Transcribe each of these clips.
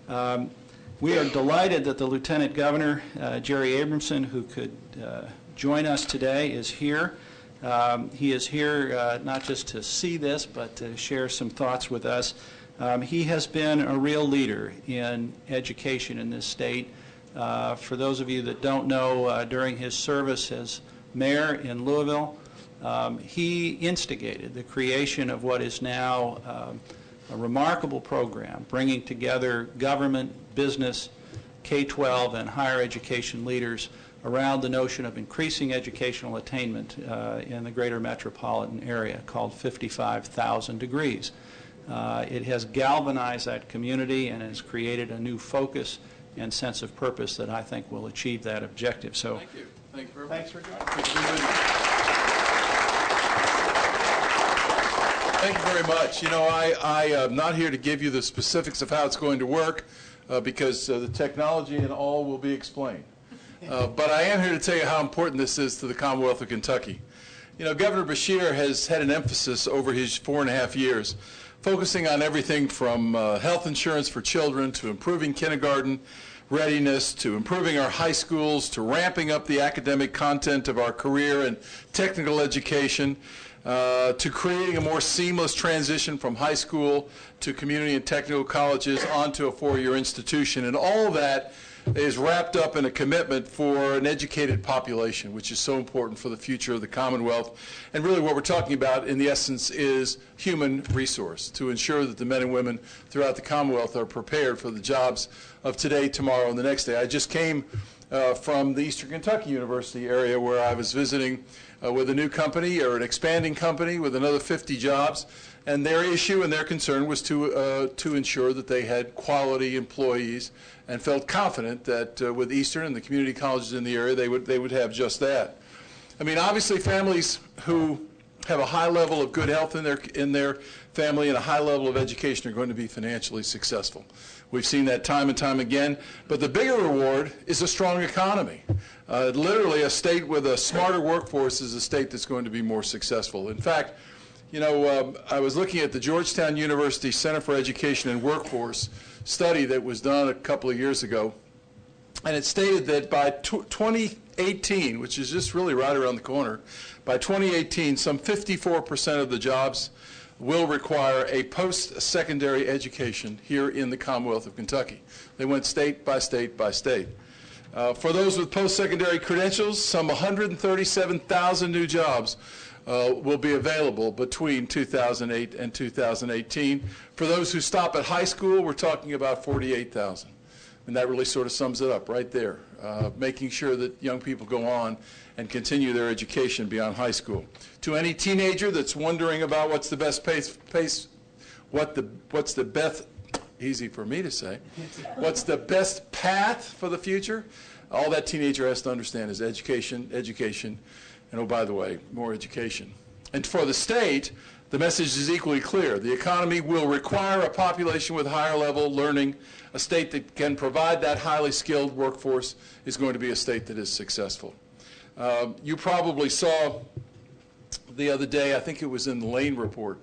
We are delighted that the Lieutenant Governor, Jerry Abramson, who could join us today, is here. He is here not just to see this, but to share some thoughts with us. He has been a real leader in education in this state. For those of you that don't know, during his service as mayor in Louisville, he instigated the creation of what is now a remarkable program, bringing together government, business, K-12, and higher education leaders around the notion of increasing educational attainment in the greater metropolitan area, called 55,000 Degrees. It has galvanized that community and has created a new focus and sense of purpose that I think will achieve that objective. So, thank you. Thank you very much. Thanks for joining. Thank you very much. You know, I am not here to give you the specifics of how it's going to work because the technology and all will be explained. But I am here to tell you how important this is to the Commonwealth of Kentucky. You know, Governor Beshear has had an emphasis over his 4.5 years, focusing on everything from health insurance for children to improving kindergarten readiness, to improving our high schools, to ramping up the academic content of our career and technical education, to creating a more seamless transition from high school to community and technical colleges onto a 4-year institution. And all of that is wrapped up in a commitment for an educated population, which is so important for the future of the Commonwealth. And really what we're talking about in the essence is human resource, to ensure that the men and women throughout the Commonwealth are prepared for the jobs of today, tomorrow, and the next day. I just came from the Eastern Kentucky University area where I was visiting with a new company, or an expanding company with another 50 jobs, and their issue and their concern was to ensure that they had quality employees and felt confident that with Eastern and the community colleges in the area they would have just that. I mean, obviously families who have a high level of good health in their family and a high level of education are going to be financially successful. We've seen that time and time again. But the bigger reward is a strong economy. Literally, a state with a smarter workforce is a state that's going to be more successful. In fact, you know, I was looking at the Georgetown University Center for Education and Workforce study that was done a couple of years ago, and it stated that by 2018, which is just really right around the corner, by 2018, some 54% of the jobs will require a post-secondary education here in the Commonwealth of Kentucky. They went state by state by state. For those with post-secondary credentials, some 137,000 new jobs will be available between 2008 and 2018. For those who stop at high school, we're talking about 48,000. And that really sort of sums it up right there, making sure that young people go on and continue their education beyond high school. To any teenager that's wondering about what's the best what's the best, easy for me to say, what's the best path for the future, all that teenager has to understand is education, education, and oh, by the way, more education. And for the state, the message is equally clear. The economy will require a population with higher level learning. A state that can provide that highly skilled workforce is going to be a state that is successful. You probably saw the other day, I think it was in the Lane report,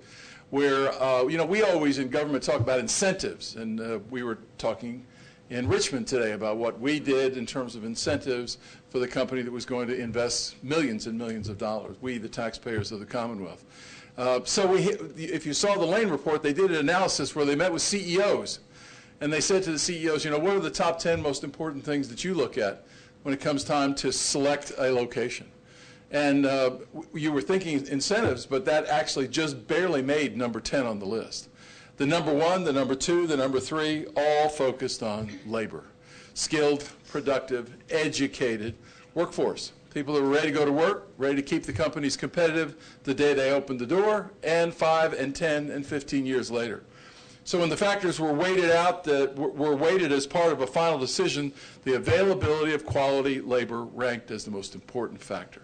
where, you know, we always in government talk about incentives, and we were talking in Richmond today about what we did in terms of incentives for the company that was going to invest millions and millions of dollars, we, the taxpayers of the Commonwealth. If you saw the Lane report, they did an analysis where they met with CEOs, and they said to the CEOs, you know, what are the top 10 most important things that you look at when it comes time to select a location? And you were thinking incentives, but that actually just barely made number 10 on the list. The number 1, the number 2, the number 3, all focused on labor. Skilled, productive, educated workforce. People that are ready to go to work, ready to keep the companies competitive the day they open the door, and 5 and 10 and 15 years later. So when the factors were weighted out, that were weighted as part of a final decision, the availability of quality labor ranked as the most important factor.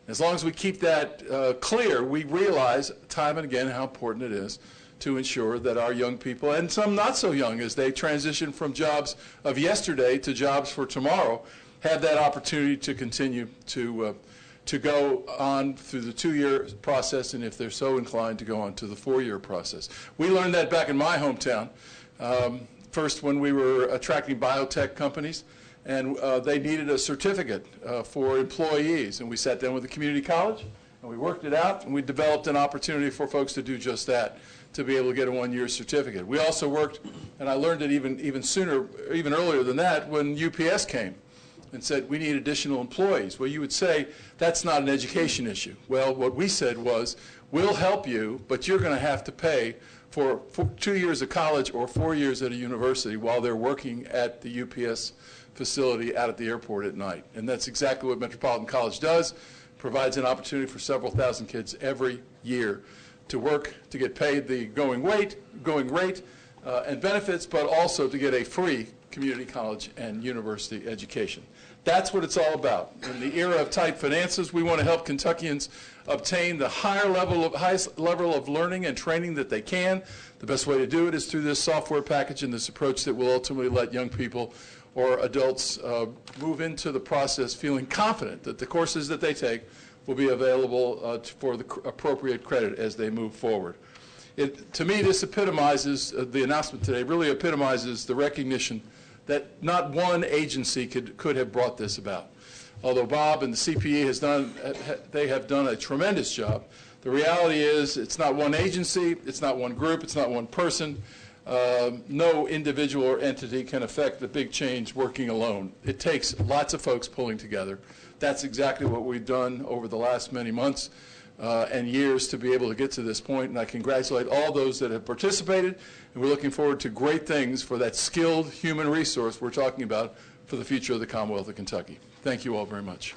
As long as we keep that clear, we realize time and again how important it is to ensure that our young people, and some not so young as they transition from jobs of yesterday to jobs for tomorrow, have that opportunity to continue to go on through the 2-year process, and if they're so inclined, to go on to the 4-year process. We learned that back in my hometown. first when we were attracting biotech companies, and they needed a certificate for employees. And we sat down with the community college, and we worked it out, and we developed an opportunity for folks to do just that, to be able to get a one-year certificate. We also worked, and I learned it even sooner, even earlier than that, when UPS came and said, we need additional employees. Well, you would say, that's not an education issue. Well, what we said was, we'll help you, but you're going to have to pay for 2 years of college or 4 years at a university while they're working at the UPS facility out at the airport at night. And that's exactly what Metropolitan College does. Provides an opportunity for several thousand kids every year to work, to get paid the going rate and benefits, but also to get a free community college and university education. That's what it's all about. In the era of tight finances, we want to help Kentuckians obtain the highest level of learning and training that they can. The best way to do it is through this software package and this approach that will ultimately let young people or adults move into the process feeling confident that the courses that they take will be available for the appropriate credit as they move forward. To me, this epitomizes, the announcement today really epitomizes the recognition that not one agency could have brought this about. Although Bob and the CPE they have done a tremendous job. The reality is it's not one agency, it's not one group, it's not one person. No individual or entity can affect the big change working alone. It takes lots of folks pulling together. That's exactly what we've done over the last many months and years to be able to get to this point, and I congratulate all those that have participated, and we're looking forward to great things for that skilled human resource we're talking about for the future of the Commonwealth of Kentucky. Thank you all very much.